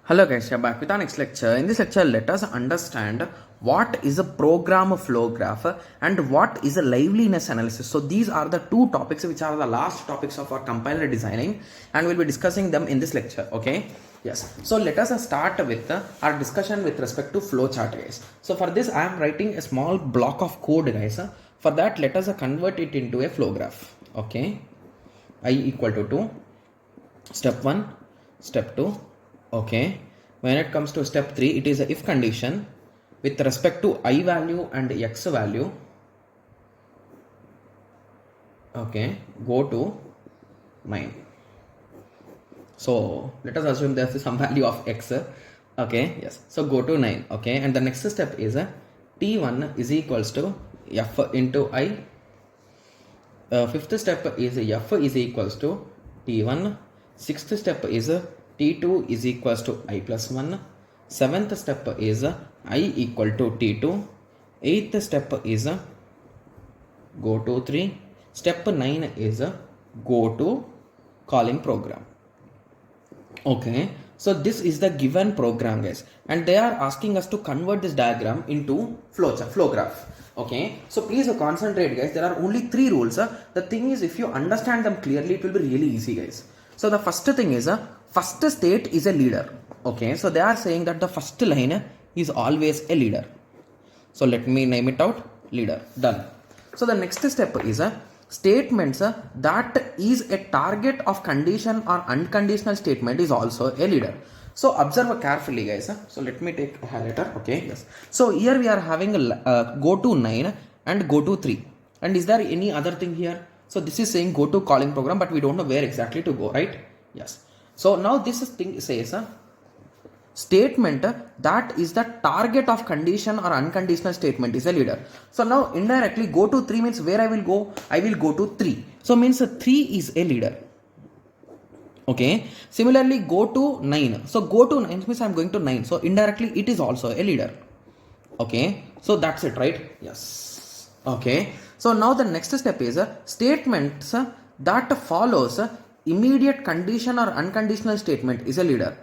Hello guys, we are back with our next lecture. In this lecture, let us understand what is a program flow graph and what is a liveliness analysis. So these are the two topics which are the last topics of our compiler designing, and we'll be discussing them in this lecture. Okay. Yes. So let us start with our discussion with respect to flowchart, guys. So for this, I am writing a small block of code, guys. For that, let us convert it into a flow graph. Okay. I equal to 2. Step 1, step 2. Okay, when it comes to step 3, it is a if condition with respect to I value and x value. Okay, go to 9. So let us assume there is some value of x. Okay, yes, so go to 9. Okay, and the next step is t1 is equals to f into I. Fifth step is f is equals to t1. Sixth step is t2 is equals to I plus 1. Seventh step is I equal to t2. Eighth step is go to 3. Step 9 is go to calling program. Okay, so this is the given program, guys, and they are asking us to convert this diagram into flow graph. Okay, so please concentrate, guys. There are only 3 rules. The thing is, if you understand them clearly, it will be really easy, guys. So the first thing is first state is a leader. Okay, so they are saying that the first line is always a leader. So let me name it out, leader. Done. So the next step is statements that is a target of condition or unconditional statement is also a leader. So observe carefully, guys. So let me take a highlighter. Okay, yes. So here we are having a go to 9 and go to 3. And is there any other thing here? So this is saying go to calling program, but we don't know where exactly to go, right? Yes. So now this thing says statement that is the target of condition or unconditional statement is a leader. So now indirectly go to 3 means where I will go? I will go to 3. So means 3 is a leader. Okay. Similarly go to 9. So go to 9 means I am going to 9. So indirectly it is also a leader. Okay. So that's it, right? Yes. Okay. So now the next step is statements that follows immediate condition or unconditional statement is a leader.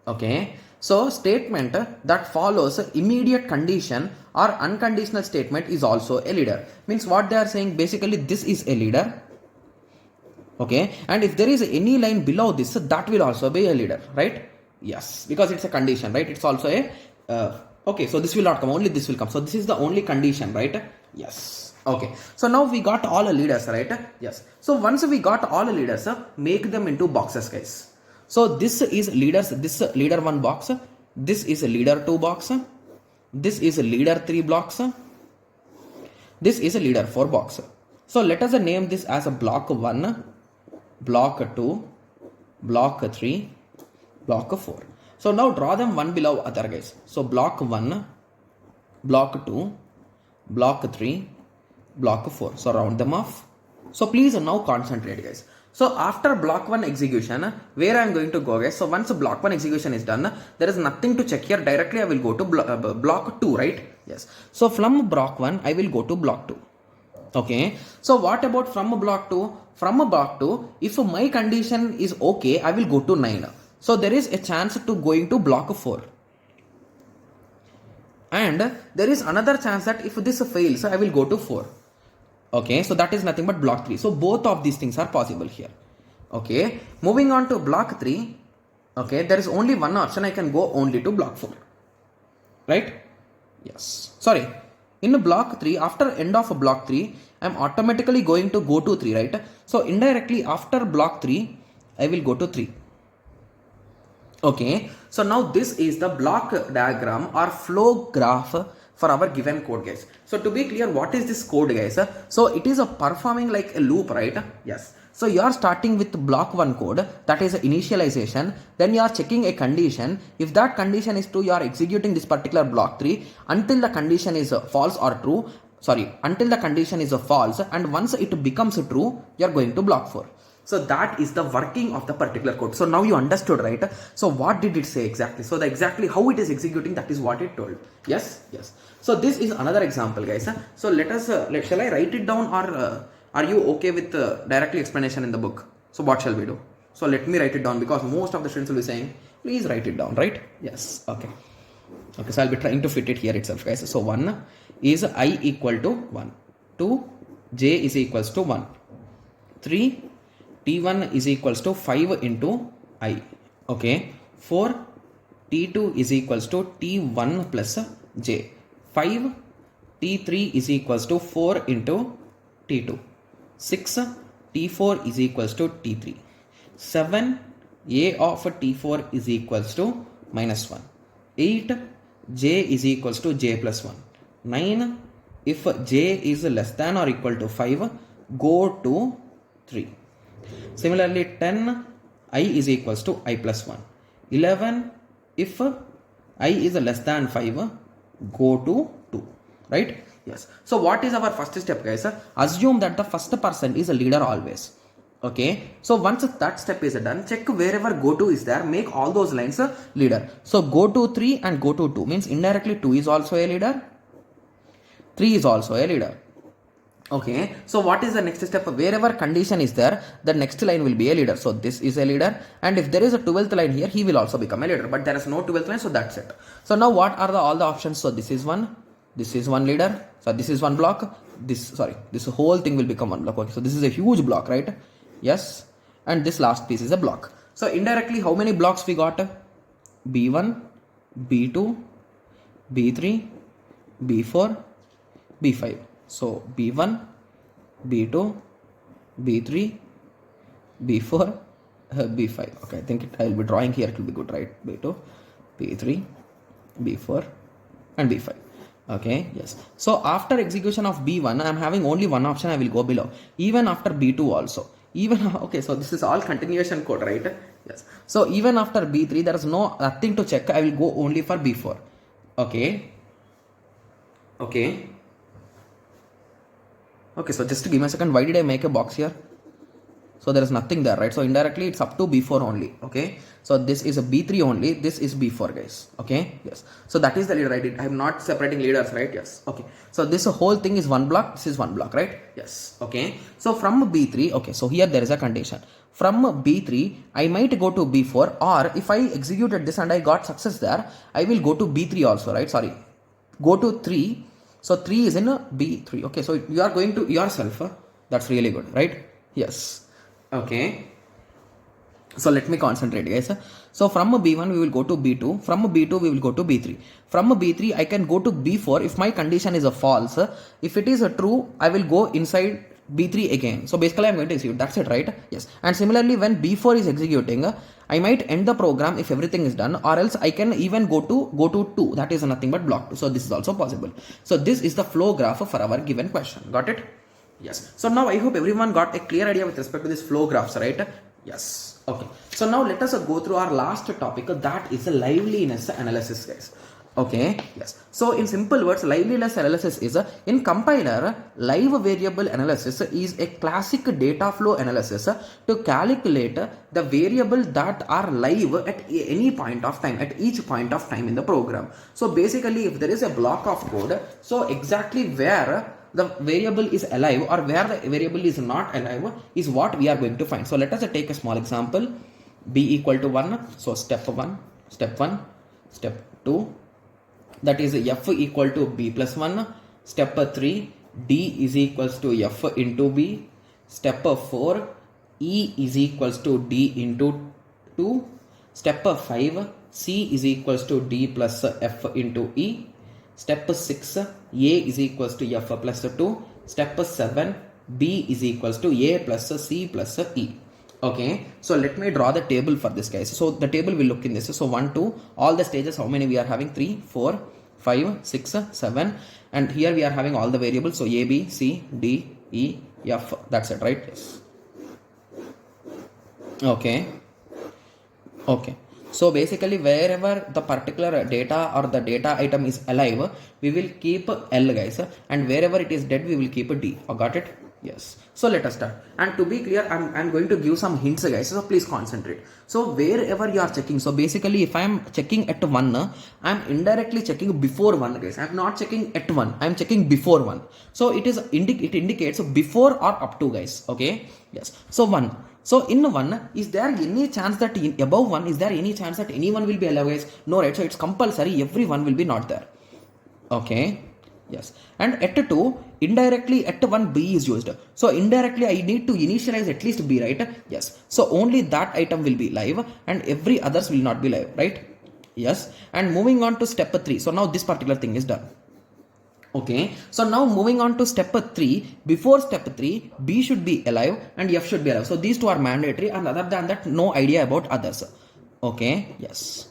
Okay, so statement that follows immediate condition or unconditional statement is also a leader. Means what they are saying, basically this is a leader. Okay, and if there is any line below this, that will also be a leader, right? Yes, because it's a condition, right? It's also a okay, so this will not come, only this will come. So this is the only condition, right? Yes. Okay, so now we got all the leaders, right? Yes. So once we got all the leaders, make them into boxes, guys. So this is leaders, this leader 1 box, this is a leader 2 box, this is a leader 3 box, this is a leader 4 box. So let us name this as a block 1, block 2, block 3, block 4. So now draw them one below other, guys. So block 1, block 2, block 3, block 4. So round them off. So please now concentrate, guys. So after block 1 execution, where I am going to go, guys? So once block 1 execution is done, there is nothing to check here. Directly I will go to block 2, right? Yes. So from block 1, I will go to block 2. Okay. So what about from block 2? From block 2, if my condition is okay, I will go to 9. So there is a chance to going to block 4. And there is another chance that if this fails, I will go to 4. Okay, so that is nothing but block 3. So both of these things are possible here. Okay, moving on to block 3. Okay, there is only one option. I can go only to block 4. Right? Yes. Sorry. In block 3, after end of block 3, I am automatically going to go to 3, right? So indirectly after block 3, I will go to 3. Okay, so now this is the block diagram or flow graph for our given code, guys. So to be clear, what is this code, guys? So it is a performing like a loop, right? Yes. So you are starting with block 1 code, that is initialization. Then you are checking a condition. If that condition is true, you are executing this particular block 3 until the condition is false or true. Sorry, until the condition is false, and once it becomes true, you are going to block 4. So that is the working of the particular code. So now you understood, right? So what did it say exactly? So the exactly how it is executing, that is what it told. Yes, yes. So this is another example, guys. So let us, shall I write it down, or are you okay with directly explanation in the book? So what shall we do? So let me write it down because most of the students will be saying, please write it down, right? Yes, okay. Okay, so I'll be trying to fit it here itself, guys. So 1 is I equal to 1. 2, j is equals to 1. 3, t1 is equals to 5 into I. Okay. 4, t2 is equals to t1 plus j. 5, t3 is equals to 4 into t2. 6, t4 is equals to t3. 7, a of t4 is equals to minus 1. 8, j is equals to j plus 1. 9, if j is less than or equal to 5, go to 3. Similarly, 10, I is equals to I plus 1. 11, if I is less than 5, go to 2. Right? Yes. So what is our first step, guys? Assume that the first person is a leader always. Okay. So once that step is done, check wherever go to is there, make all those lines a leader. So go to 3 and go to 2 means indirectly 2 is also a leader. 3 is also a leader. Okay, so what is the next step? Wherever condition is there, the next line will be a leader. So this is a leader, and if there is a 12th line here, he will also become a leader, but there is no 12th line, so that's it. So now what are all the options? So this is one leader, so this is one block, this whole thing will become one block. Okay, so this is a huge block, right? Yes, and this last piece is a block. So indirectly, how many blocks we got? B1, B2, B3, B4, B5. So B1, B2, B3, B4, B5. Okay, I think I will be drawing here, it will be good, right? B2, B3, B4 and B5. Okay, yes. So after execution of B1, I am having only one option, I will go below. Even after B2 also. Okay, so this is all continuation code, right? Yes. So even after B3, there is nothing to check. I will go only for B4. Okay. Okay, so just give me a second. Why did I make a box here? So there is nothing there, right? So indirectly it's up to B4 only. Okay, so this is a B3 only, this is B4, guys. Okay, yes. So that is the leader, right? I am not separating leaders, right? Yes. Okay, so this whole thing is one block, this is one block, right? Yes. Okay, so from B3, okay, so here there is a condition. From B3, I might go to B4, or if I executed this and I got success there, I will go to B3 also, right? Sorry, go to 3. So 3 is in B3. Okay, so you are going to yourself. That's really good, right? Yes. Okay. So let me concentrate, guys. So from B1 we will go to B2. From B2 we will go to B3. From B3 I can go to B4 if my condition is a false. If it is a true, I will go inside B3 again. So basically I'm going to execute. That's it, right? Yes. And similarly, when B4 is executing, I might end the program if everything is done, or else I can even go to 2. That is nothing but block 2. So this is also possible. So this is the flow graph for our given question. Got it? Yes. So now I hope everyone got a clear idea with respect to this flow graphs, right? Yes. Okay. So now let us go through our last topic, that is the liveliness analysis, guys. Okay, yes. So in simple words, liveliness analysis is in compiler, live variable analysis is a classic data flow analysis to calculate the variable that are live at any point of time, at each point of time in the program. So basically, if there is a block of code, so exactly where the variable is alive or where the variable is not alive is what we are going to find. So let us take a small example. B equal to 1. So step 1, step 2. That is f equal to b plus 1. Step 3, d is equals to f into b. Step 4, e is equals to d into 2. Step 5, c is equals to d plus f into e. Step 6, a is equals to f plus 2. Step 7, b is equals to a plus c plus e. Okay, so let me draw the table for this, guys. So the table will look in this. So 1, 2, all the stages, how many we are having? 3, 4, 5, 6, 7, and here we are having all the variables. So a, b, c, d, e, f. That's it, right? Yes. Okay. So basically, wherever the particular data or the data item is alive, we will keep L, guys, and wherever it is dead, we will keep a D. Got it? Yes. So let us start. And to be clear, I'm going to give some hints, guys. So please concentrate. So wherever you are checking, so basically, if I am checking at 1, I am indirectly checking before 1, guys. I am not checking at 1. I am checking before 1. So it indicates before or up to, guys. Okay. Yes. So 1. So in 1, is there any chance that above 1, is there any chance that anyone will be alive, guys? No, right? So it's compulsory, everyone will be not there. Okay, yes. And at 2, indirectly at 1 B is used. So indirectly I need to initialize at least B, right? Yes. So only that item will be live and every others will not be live, right? Yes. And moving on to step 3. So now this particular thing is done. Okay, so now moving on to step 3. Before step 3, B should be alive and F should be alive. So these two are mandatory, and other than that, no idea about others. Okay, yes.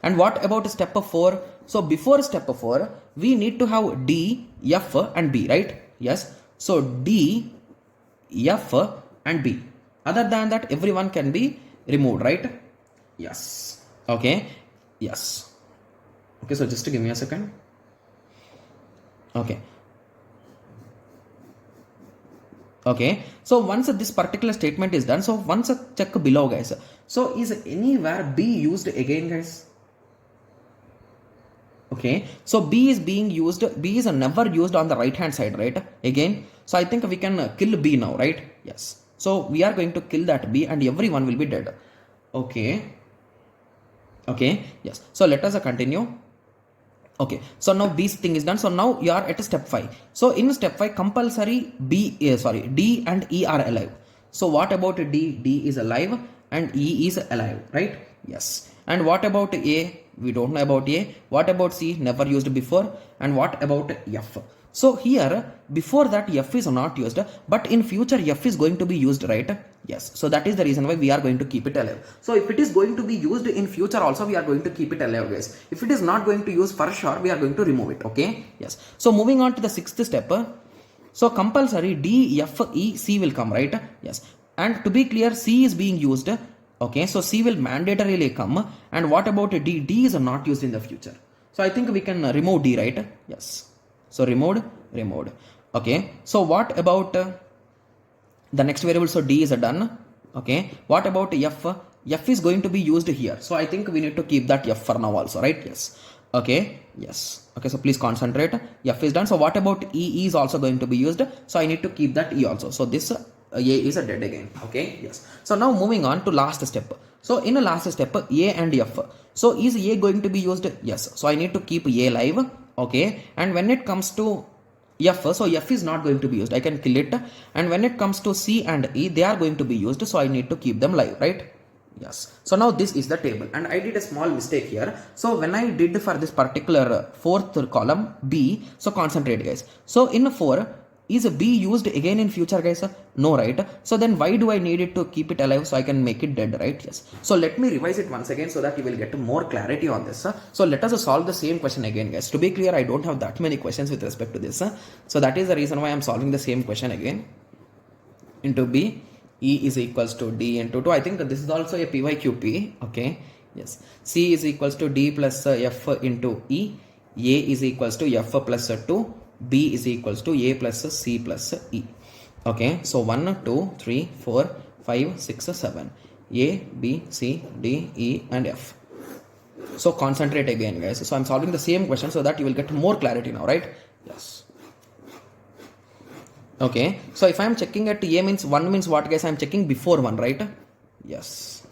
And what about step 4? So before step 4, we need to have D, F and B, right? Yes. So D, F and B. Other than that, everyone can be removed, right? Yes. Okay. Yes. Okay, so just give me a second. Okay. Okay, so once this particular statement is done, so once check below, guys. So is anywhere B used again, guys? Okay, so B is being used, B is never used on the right hand side, right? Again, so I think we can kill B now, right? Yes, so we are going to kill that B and everyone will be dead. Okay, okay, yes, so let us continue. Okay, so now B's thing is done. So now you are at step 5. So in step 5, compulsory D and E are alive. So what about D? D is alive and E is alive, right? Yes. And what about A? We don't know about A. What about C? Never used before. And what about F? So here, before that F is not used, but in future F is going to be used, right? Yes. So that is the reason why we are going to keep it alive. So if it is going to be used in future also, we are going to keep it alive, guys. If it is not going to use for sure, we are going to remove it. Okay. Yes. So moving on to the 6th step. So compulsory D, F, E, C will come, right? Yes. And to be clear, C is being used. Okay. So C will mandatorily come. And what about D? D is not used in the future. So I think we can remove D, right? Yes. So removed. Okay. So what about the next variable? So D is done. Okay. What about F? F is going to be used here. So I think we need to keep that F for now also, right? Yes. Okay. Yes. Okay. So please concentrate. F is done. So what about E? E is also going to be used. So I need to keep that E also. So this A is dead again. Okay. Yes. So now moving on to last step. So in the last step, A and F. So is A going to be used? Yes. So I need to keep A live. Okay, and when it comes to F, so F is not going to be used, I can kill it. And when it comes to C and E, they are going to be used, so I need to keep them live, right? Yes. So now this is the table, and I did a small mistake here. So when I did for this particular 4th column B, so concentrate, guys. So in 4, is B used again in future, guys? No, right? So then why do I need it to keep it alive? So I can make it dead, right? Yes. So let me revise it once again so that you will get more clarity on this. So let us solve the same question again, guys. To be clear, I don't have that many questions with respect to this. So that is the reason why I'm solving the same question again. Into B, E is equals to D into 2. I think this is also a PYQP. Okay. Yes. C is equals to D plus F into E. A is equals to F plus 2. B is equals to A plus C plus E. Okay, so 1, 2, 3, 4, 5, 6, 7. A, B, C, D, E and F. So concentrate again, guys. So I'm solving the same question so that you will get more clarity now, right? Yes. Okay, so if I'm checking at A means 1 means what, guys? I'm checking before 1, right? Yes.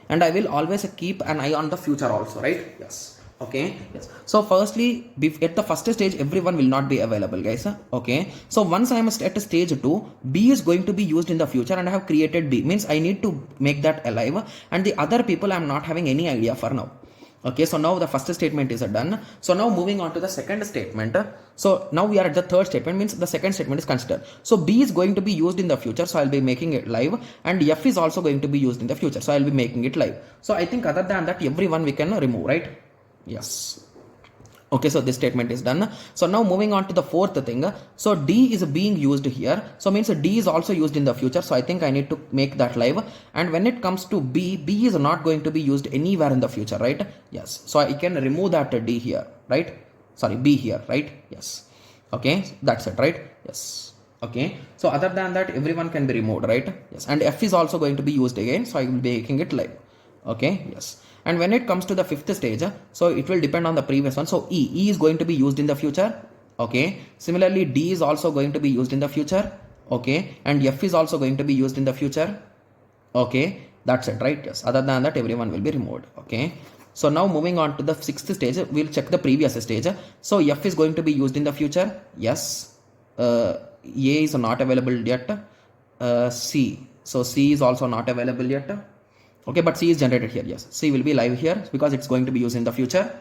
And I will always keep an eye on the future also, right? Yes. Okay, yes. So firstly, at the first stage, everyone will not be available, guys. Okay, so once I am at stage 2, B is going to be used in the future and I have created B, means I need to make that alive, and the other people I am not having any idea for now. Okay, so now the first statement is done. So now moving on to the second statement. So now we are at the third statement, means the second statement is considered. So B is going to be used in the future, so I'll be making it live, and F is also going to be used in the future, so I'll be making it live. So I think other than that, everyone we can remove, right? Yes. Okay, so this statement is done. So now moving on to the 4th thing. So D is being used here. So means D is also used in the future. So I think I need to make that live. And when it comes to B, B is not going to be used anywhere in the future, right? Yes. So I can remove that D here, right? Sorry, B here, right? Yes. Okay, that's it, right? Yes. Okay. So other than that, everyone can be removed, right? Yes. And F is also going to be used again. So I will be making it live. Okay. Yes. And when it comes to the 5th stage, so it will depend on the previous one. So E is going to be used in the future. Okay. Similarly, D is also going to be used in the future. Okay, and F is also going to be used in the future. Okay, that's it, right? Yes, other than that everyone will be removed. Okay, so now moving on to the sixth stage, we'll check the previous stage. So F is going to be used in the future. Yes, A is not available yet. C, so C is also not available yet. Okay, but C is generated here. Yes, C will be live here because it's going to be used in the future.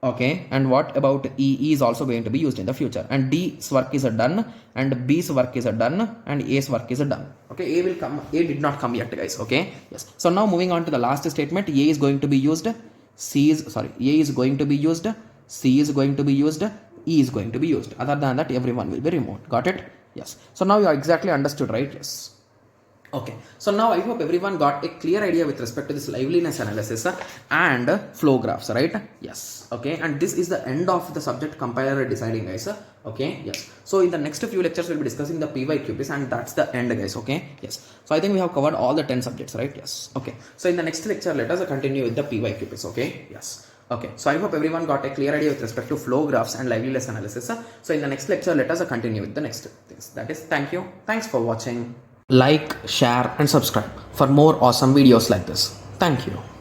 Okay, and what about E? E is also going to be used in the future, and D's work is done, and B's work is done, and A's work is done. Okay, A will come. A did not come yet, guys. Okay, yes. So now moving on to the last statement. A is going to be used. A is going to be used. C is going to be used. E is going to be used. Other than that, everyone will be removed. Got it? Yes. So now you are exactly understood, right? Yes. Okay, so now I hope everyone got a clear idea with respect to this liveliness analysis and flow graphs, right? Yes. Okay, and this is the end of the subject compiler deciding, guys. Okay, yes. So in the next few lectures we'll be discussing the PyQpys, and that's the end, guys. Okay, yes. So I think we have covered all the 10 subjects, right? Yes. Okay, so in the next lecture let us continue with the PyQpys. Okay, yes. Okay, so I hope everyone got a clear idea with respect to flow graphs and liveliness analysis. So in the next lecture let us continue with the next things. That is, thank you. Thanks for watching. Like, share and subscribe for more awesome videos like this. Thank you.